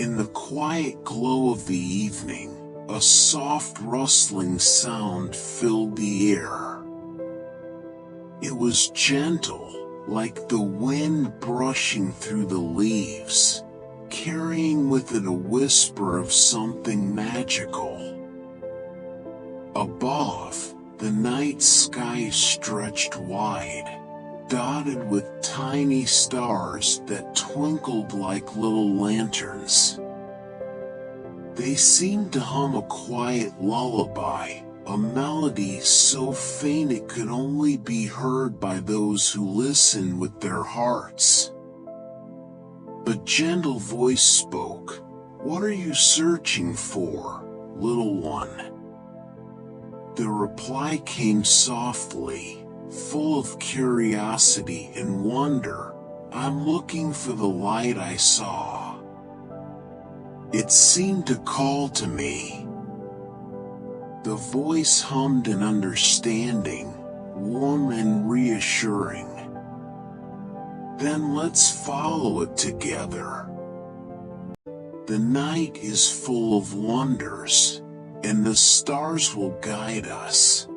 In the quiet glow of the evening, a soft rustling sound filled the air. It was gentle, like the wind brushing through the leaves, carrying with it a whisper of something magical. Above, the night sky stretched wide, dotted with tiny stars that twinkled like little lanterns. They seemed to hum a quiet lullaby, a melody so faint it could only be heard by those who listen with their hearts. A gentle voice spoke. "What are you searching for, little one?" The reply came softly, full of curiosity and wonder. "I'm looking for the light I saw. It seemed to call to me." The voice hummed an understanding, warm and reassuring. "Then let's follow it together. The night is full of wonders, and the stars will guide us."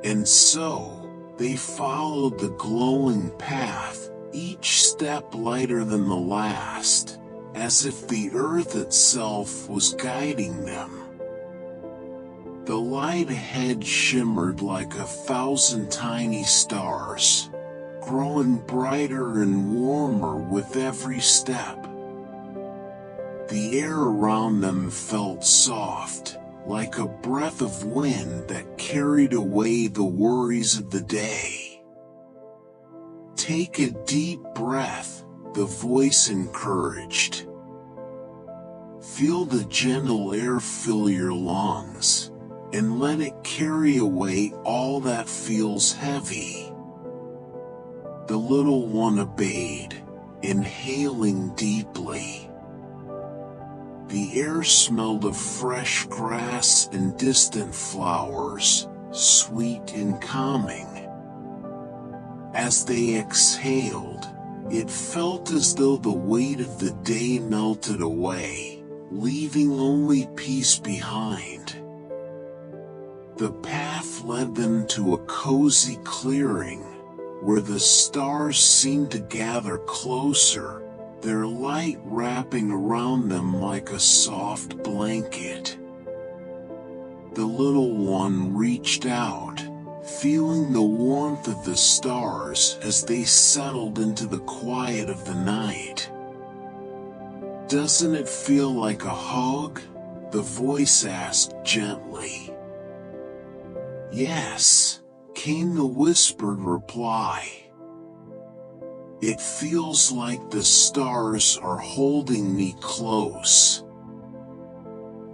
And so, they followed the glowing path, each step lighter than the last, as if the earth itself was guiding them. The light ahead shimmered like 1,000 tiny stars, growing brighter and warmer with every step. The air around them felt soft, like a breath of wind that carried away the worries of the day. "Take a deep breath," the voice encouraged. "Feel the gentle air fill your lungs, and let it carry away all that feels heavy." The little one obeyed, inhaling deeply. The air smelled of fresh grass and distant flowers, sweet and calming. As they exhaled, it felt as though the weight of the day melted away, leaving only peace behind. The path led them to a cozy clearing, where the stars seemed to gather closer, their light wrapping around them like a soft blanket. The little one reached out, feeling the warmth of the stars as they settled into the quiet of the night. "Doesn't it feel like a hug?" the voice asked gently. "Yes," came the whispered reply. "It feels like the stars are holding me close."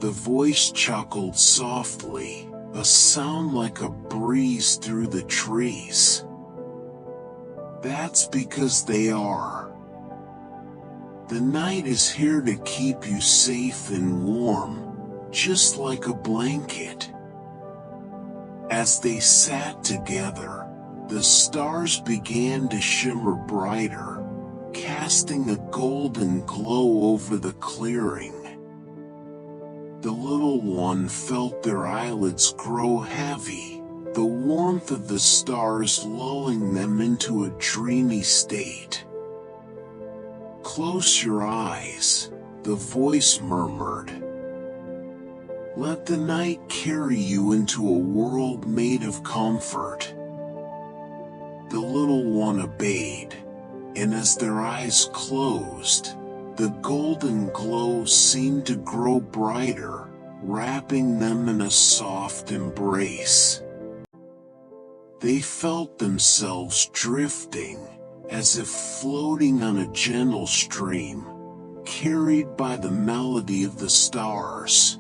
The voice chuckled softly, a sound like a breeze through the trees. "That's because they are. The night is here to keep you safe and warm, just like a blanket." As they sat together, the stars began to shimmer brighter, casting a golden glow over the clearing. The little one felt their eyelids grow heavy, the warmth of the stars lulling them into a dreamy state. "Close your eyes," the voice murmured. "Let the night carry you into a world made of comfort." The little one obeyed, and as their eyes closed, the golden glow seemed to grow brighter, wrapping them in a soft embrace. They felt themselves drifting, as if floating on a gentle stream, carried by the melody of the stars.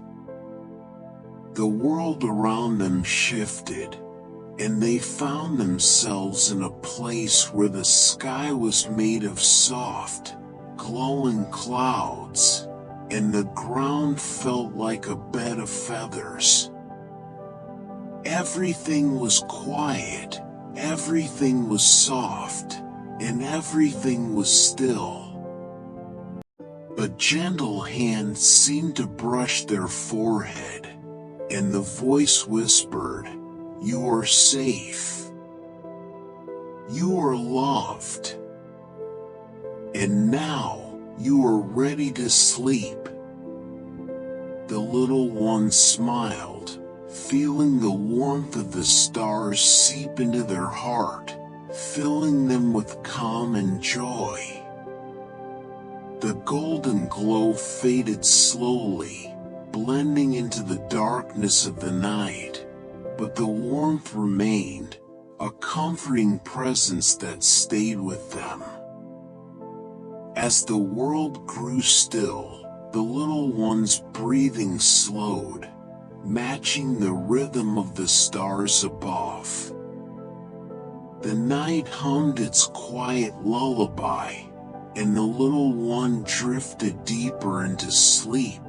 The world around them shifted, and they found themselves in a place where the sky was made of soft, glowing clouds, and the ground felt like a bed of feathers. Everything was quiet, everything was soft, and everything was still. A gentle hand seemed to brush their forehead, and the voice whispered, "You are safe. You are loved. And now you are ready to sleep." The little one smiled, feeling the warmth of the stars seep into their heart, filling them with calm and joy. The golden glow faded slowly, blending into the darkness of the night, but the warmth remained, a comforting presence that stayed with them. As the world grew still, the little one's breathing slowed, matching the rhythm of the stars above. The night hummed its quiet lullaby, and the little one drifted deeper into sleep,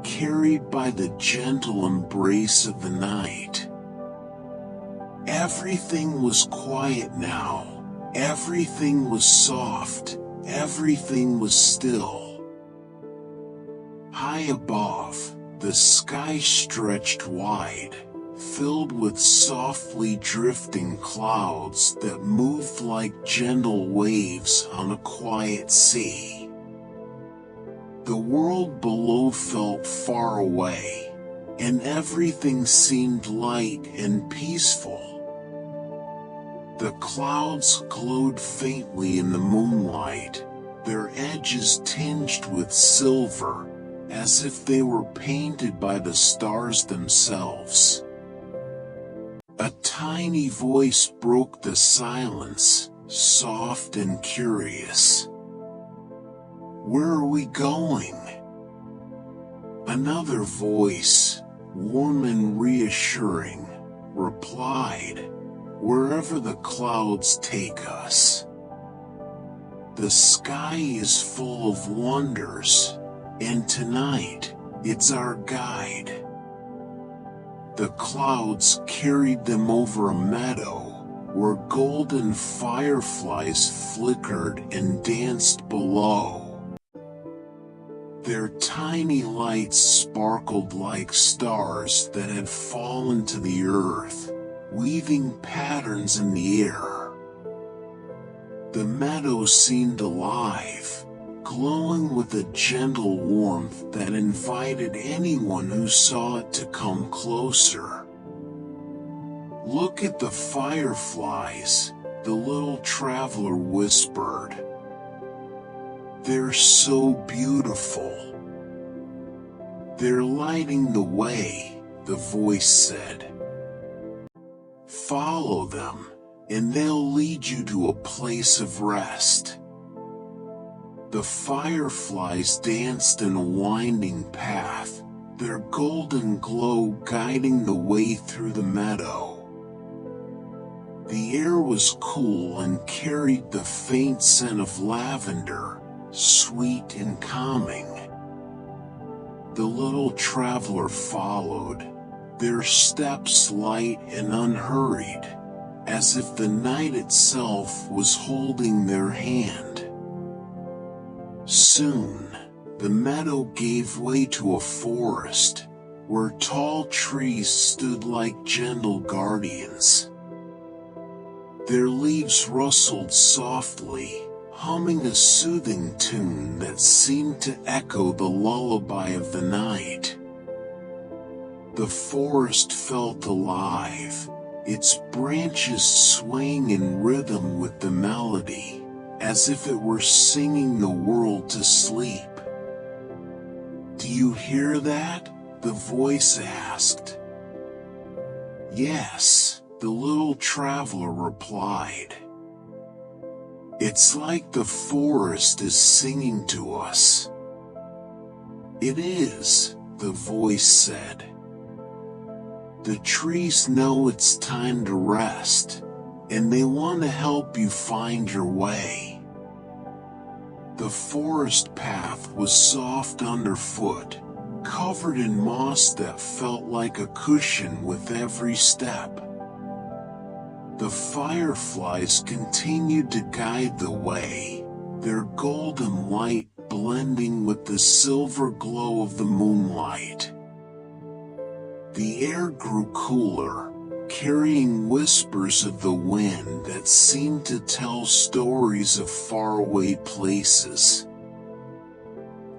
carried by the gentle embrace of the night. Everything was quiet now, everything was soft, everything was still. High above, the sky stretched wide, filled with softly drifting clouds that moved like gentle waves on a quiet sea. The world below felt far away, and everything seemed light and peaceful. The clouds glowed faintly in the moonlight, their edges tinged with silver, as if they were painted by the stars themselves. A tiny voice broke the silence, soft and curious. "Where are we going?" Another voice, warm and reassuring, replied, "Wherever the clouds take us." The sky is full of wonders, and tonight, it's our guide. The clouds carried them over a meadow, where golden fireflies flickered and danced below. Their tiny lights sparkled like stars that had fallen to the earth, weaving patterns in the air. The meadow seemed alive, glowing with a gentle warmth that invited anyone who saw it to come closer. "Look at the fireflies," the little traveler whispered. "They're so beautiful." "They're lighting the way," the voice said. "Follow them, and they'll lead you to a place of rest." The fireflies danced in a winding path, their golden glow guiding the way through the meadow. The air was cool and carried the faint scent of lavender, sweet and calming. The little traveler followed, their steps light and unhurried, as if the night itself was holding their hand. Soon, the meadow gave way to a forest, where tall trees stood like gentle guardians. Their leaves rustled softly, humming a soothing tune that seemed to echo the lullaby of the night. The forest felt alive, its branches swaying in rhythm with the melody, as if it were singing the world to sleep. "Do you hear that?" the voice asked. "Yes," the little traveler replied. "It's like the forest is singing to us." "It is," the voice said. "The trees know it's time to rest, and they want to help you find your way." The forest path was soft underfoot, covered in moss that felt like a cushion with every step. The fireflies continued to guide the way, their golden light blending with the silver glow of the moonlight. The air grew cooler, carrying whispers of the wind that seemed to tell stories of faraway places.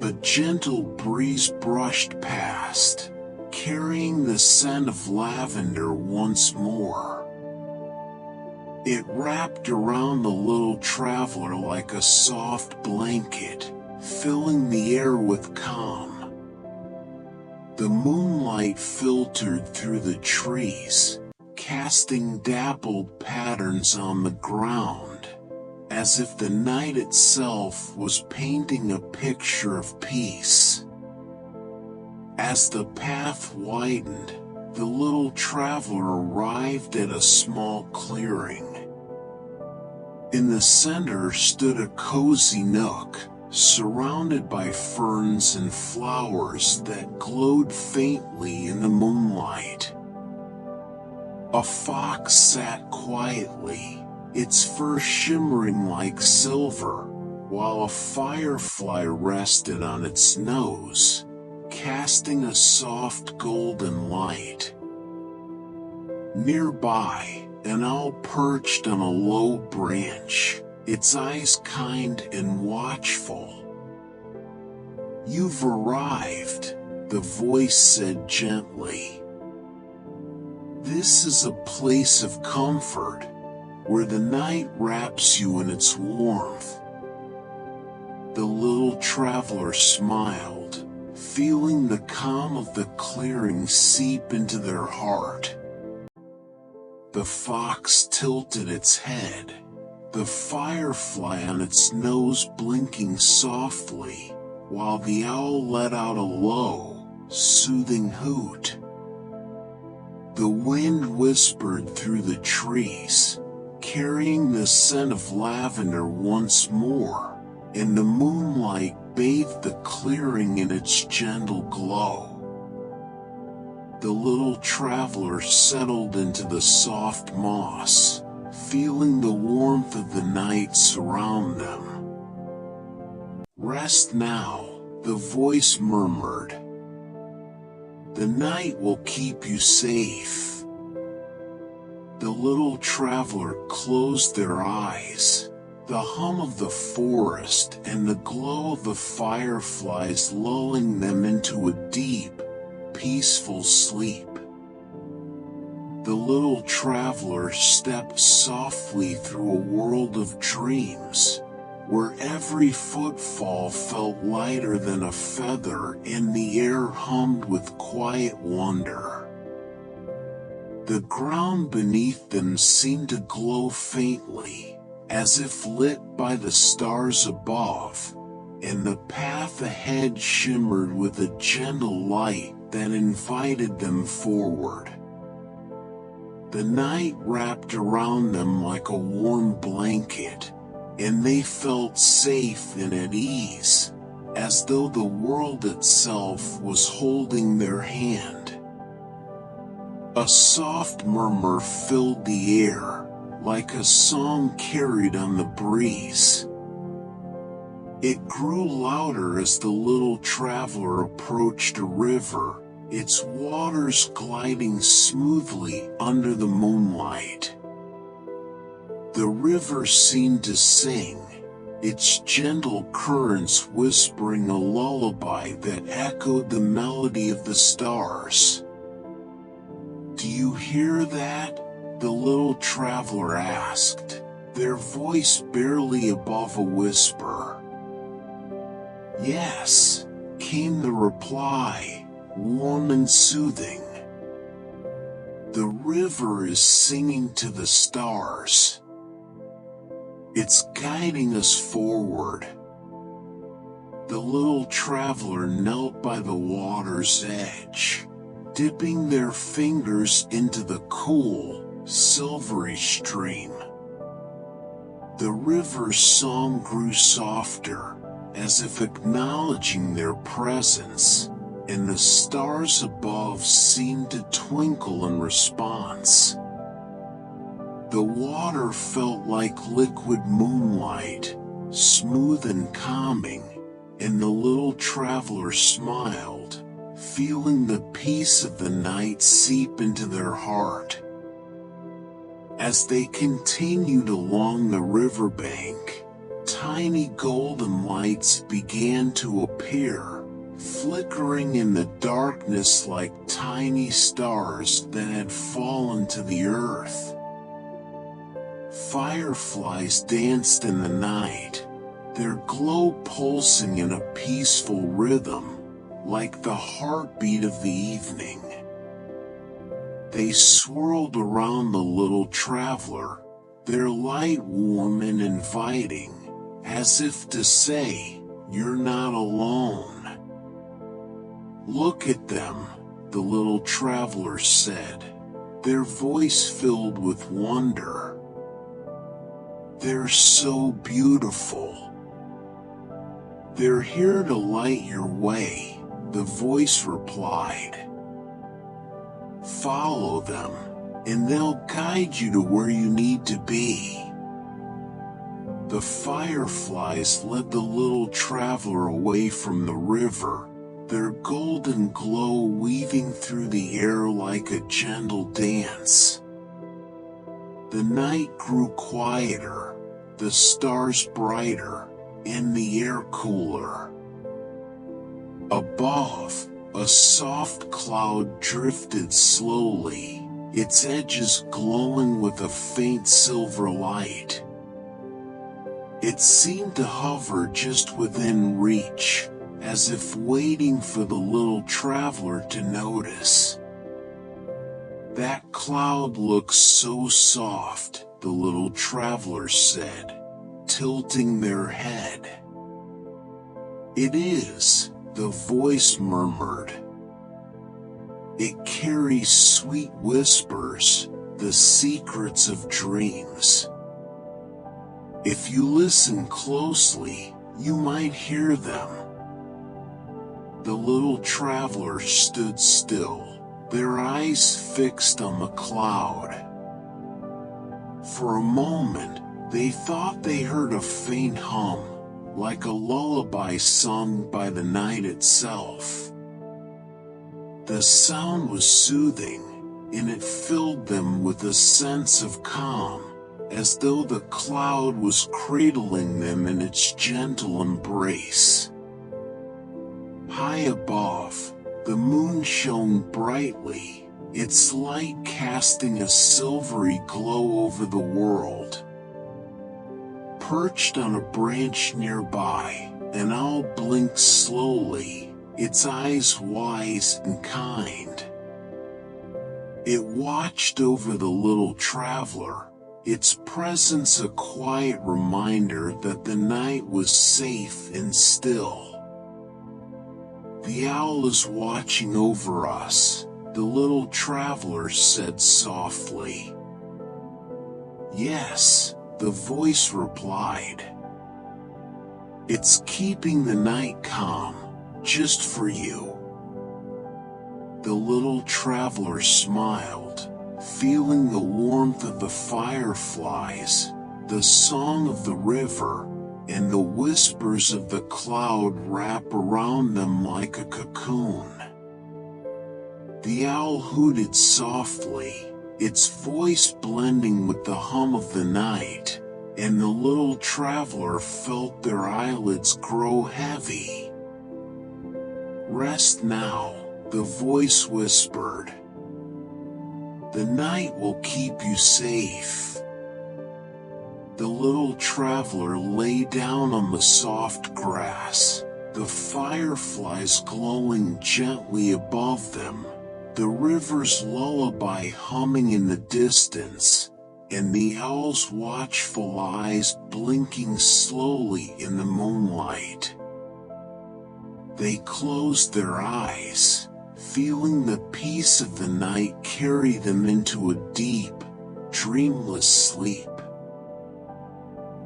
A gentle breeze brushed past, carrying the scent of lavender once more. It wrapped around the little traveler like a soft blanket, filling the air with calm. The moonlight filtered through the trees, casting dappled patterns on the ground, as if the night itself was painting a picture of peace. As the path widened, the little traveler arrived at a small clearing. In the center stood a cozy nook, surrounded by ferns and flowers that glowed faintly in the moonlight. A fox sat quietly, its fur shimmering like silver, while a firefly rested on its nose, casting a soft golden light. Nearby, an owl perched on a low branch, its eyes kind and watchful. "You've arrived," the voice said gently. "This is a place of comfort, where the night wraps you in its warmth." The little traveler smiled, feeling the calm of the clearing seep into their heart. The fox tilted its head, the firefly on its nose blinking softly, while the owl let out a low, soothing hoot. The wind whispered through the trees, carrying the scent of lavender once more, and the moonlight bathed the clearing in its gentle glow. The little traveler settled into the soft moss, feeling the warmth of the night surround them. "Rest now," the voice murmured. "The night will keep you safe." The little traveler closed their eyes, the hum of the forest and the glow of the fireflies lulling them into a deep, peaceful sleep. The little traveler stepped softly through a world of dreams, where every footfall felt lighter than a feather and the air hummed with quiet wonder. The ground beneath them seemed to glow faintly, as if lit by the stars above, and the path ahead shimmered with a gentle light that invited them forward. The night wrapped around them like a warm blanket, and they felt safe and at ease, as though the world itself was holding their hand. A soft murmur filled the air, like a song carried on the breeze. It grew louder as the little traveler approached a river, its waters gliding smoothly under the moonlight. The river seemed to sing, its gentle currents whispering a lullaby that echoed the melody of the stars. "Do you hear that?" the little traveler asked, their voice barely above a whisper. "Yes," came the reply, warm and soothing. "The river is singing to the stars. It's guiding us forward." The little traveler knelt by the water's edge, dipping their fingers into the cool, silvery stream. The river's song grew softer, as if acknowledging their presence, and the stars above seemed to twinkle in response. The water felt like liquid moonlight, smooth and calming, and the little traveler smiled, feeling the peace of the night seep into their heart. As they continued along the riverbank, tiny golden lights began to appear, flickering in the darkness like tiny stars that had fallen to the earth. Fireflies danced in the night, their glow pulsing in a peaceful rhythm, like the heartbeat of the evening. They swirled around the little traveler, their light warm and inviting, as if to say, "You're not alone." "Look at them," the little traveler said, their voice filled with wonder. "They're so beautiful." "They're here to light your way," the voice replied. "Follow them, and they'll guide you to where you need to be." The fireflies led the little traveler away from the river, their golden glow weaving through the air like a gentle dance. The night grew quieter, the stars brighter, and the air cooler. Above, a soft cloud drifted slowly, its edges glowing with a faint silver light. It seemed to hover just within reach, as if waiting for the little traveler to notice. "That cloud looks so soft," the little traveler said, tilting their head. "It is," the voice murmured. "It carries sweet whispers, the secrets of dreams. If you listen closely, you might hear them." The little traveler stood still, their eyes fixed on the cloud. For a moment, they thought they heard a faint hum, like a lullaby sung by the night itself. The sound was soothing, and it filled them with a sense of calm, as though the cloud was cradling them in its gentle embrace. High above, the moon shone brightly, its light casting a silvery glow over the world. Perched on a branch nearby, an owl blinked slowly, its eyes wise and kind. It watched over the little traveler, its presence a quiet reminder that the night was safe and still. "The owl is watching over us," the little traveler said softly. "Yes," the voice replied. "It's keeping the night calm, just for you." The little traveler smiled, feeling the warmth of the fireflies, the song of the river, and the whispers of the cloud wrap around them like a cocoon. The owl hooted softly, its voice blending with the hum of the night, and the little traveler felt their eyelids grow heavy. "Rest now," the voice whispered. "The night will keep you safe." The little traveler lay down on the soft grass, the fireflies glowing gently above them, the river's lullaby humming in the distance, and the owl's watchful eyes blinking slowly in the moonlight. They closed their eyes, feeling the peace of the night carry them into a deep, dreamless sleep.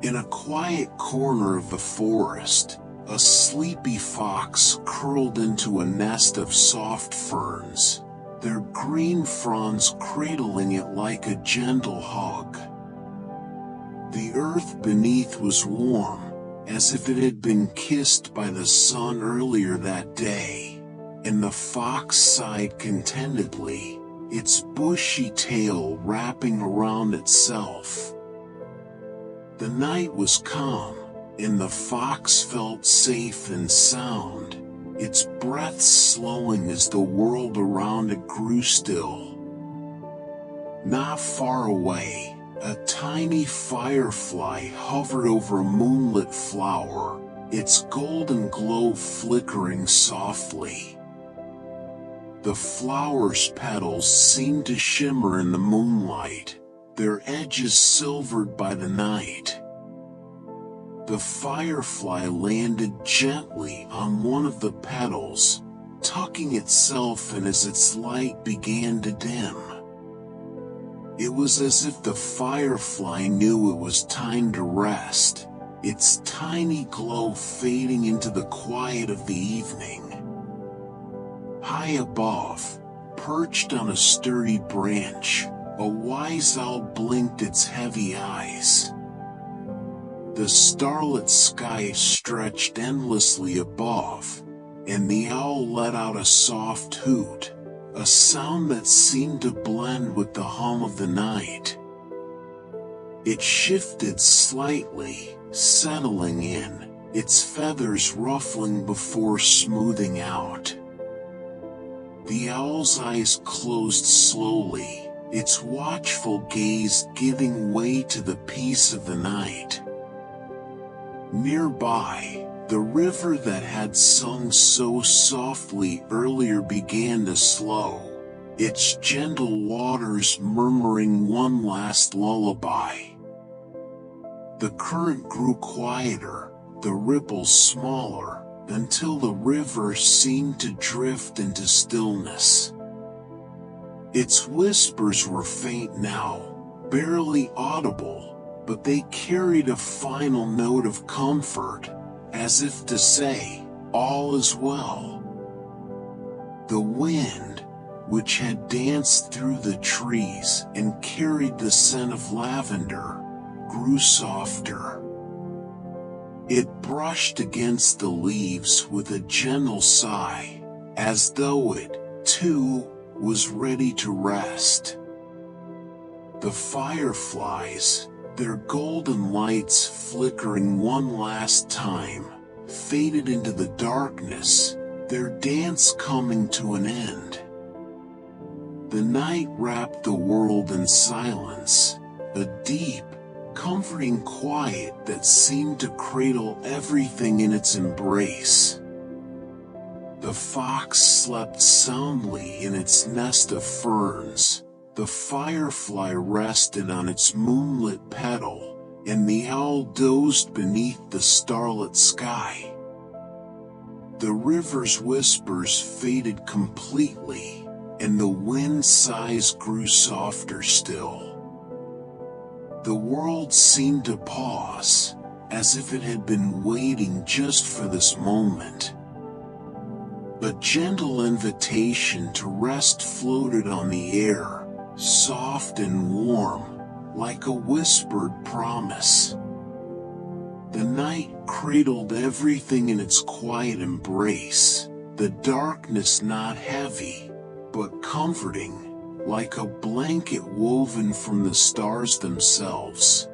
In a quiet corner of the forest, a sleepy fox curled into a nest of soft ferns, their green fronds cradling it like a gentle hug. The earth beneath was warm, as if it had been kissed by the sun earlier that day, and the fox sighed contentedly, its bushy tail wrapping around itself. The night was calm, and the fox felt safe and sound, its breath slowing as the world around it grew still. Not far away, a tiny firefly hovered over a moonlit flower, its golden glow flickering softly. The flower's petals seemed to shimmer in the moonlight, their edges silvered by the night. The firefly landed gently on one of the petals, tucking itself in as its light began to dim. It was as if the firefly knew it was time to rest, its tiny glow fading into the quiet of the evening. High above, perched on a sturdy branch, a wise owl blinked its heavy eyes. The starlit sky stretched endlessly above, and the owl let out a soft hoot, a sound that seemed to blend with the hum of the night. It shifted slightly, settling in, its feathers ruffling before smoothing out. The owl's eyes closed slowly, its watchful gaze giving way to the peace of the night. Nearby, the river that had sung so softly earlier began to slow, its gentle waters murmuring one last lullaby. The current grew quieter, the ripples smaller, until the river seemed to drift into stillness. Its whispers were faint now, barely audible, but they carried a final note of comfort, as if to say, all is well. The wind, which had danced through the trees and carried the scent of lavender, grew softer. It brushed against the leaves with a gentle sigh, as though it, too, was ready to rest. The fireflies, their golden lights flickering one last time, faded into the darkness, their dance coming to an end. The night wrapped the world in silence, a deep, comforting quiet that seemed to cradle everything in its embrace. The fox slept soundly in its nest of ferns, the firefly rested on its moonlit petal, and the owl dozed beneath the starlit sky. The river's whispers faded completely, and the wind's sighs grew softer still. The world seemed to pause, as if it had been waiting just for this moment. A gentle invitation to rest floated on the air, soft and warm, like a whispered promise. The night cradled everything in its quiet embrace, the darkness not heavy, but comforting, like a blanket woven from the stars themselves.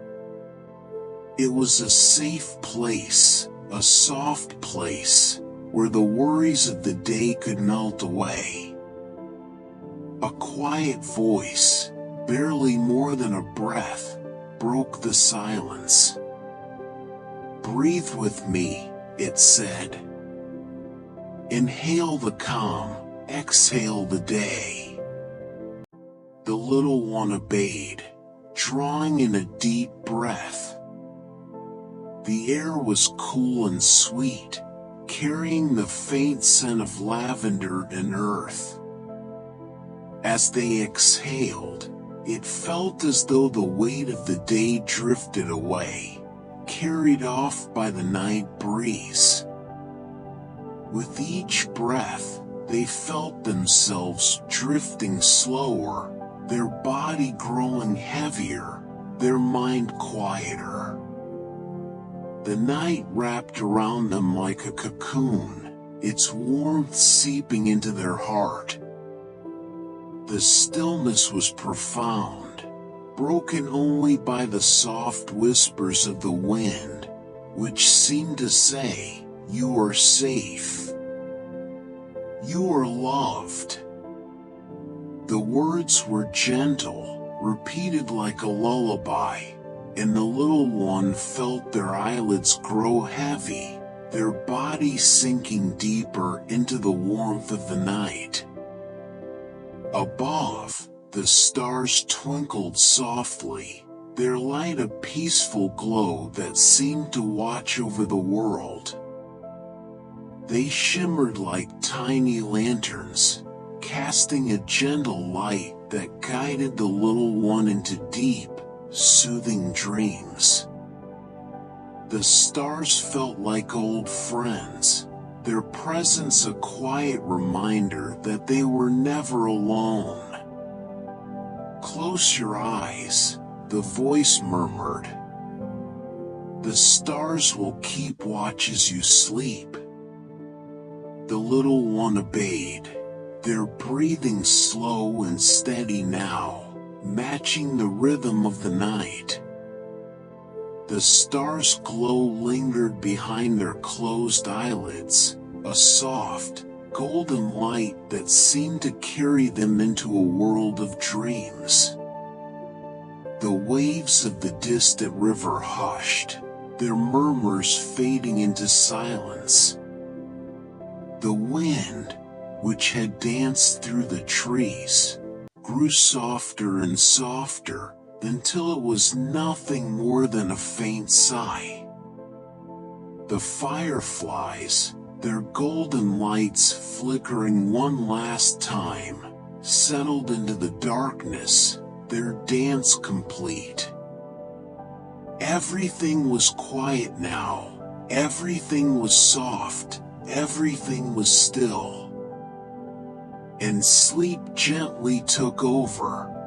It was a safe place, a soft place, where the worries of the day could melt away. A quiet voice, barely more than a breath, broke the silence. "Breathe with me," it said. "Inhale the calm, exhale the day." The little one obeyed, drawing in a deep breath. The air was cool and sweet, carrying the faint scent of lavender and earth. As they exhaled, it felt as though the weight of the day drifted away, carried off by the night breeze. With each breath, they felt themselves drifting slower, their body growing heavier, their mind quieter. The night wrapped around them like a cocoon, its warmth seeping into their heart. The stillness was profound, broken only by the soft whispers of the wind, which seemed to say, "You are safe. You are loved." The words were gentle, repeated like a lullaby, and the little one felt their eyelids grow heavy, their body sinking deeper into the warmth of the night. Above, the stars twinkled softly, their light a peaceful glow that seemed to watch over the world. They shimmered like tiny lanterns, casting a gentle light that guided the little one into deep, soothing dreams. The stars felt like old friends, their presence a quiet reminder that they were never alone. "Close your eyes," the voice murmured. "The stars will keep watch as you sleep." The little one obeyed, their breathing slow and steady now, matching the rhythm of the night. The stars' glow lingered behind their closed eyelids, a soft, golden light that seemed to carry them into a world of dreams. The waves of the distant river hushed, their murmurs fading into silence. The wind, which had danced through the trees, grew softer and softer, until it was nothing more than a faint sigh. The fireflies, their golden lights flickering one last time, settled into the darkness, their dance complete. Everything was quiet now, everything was soft, everything was still. And sleep gently took over,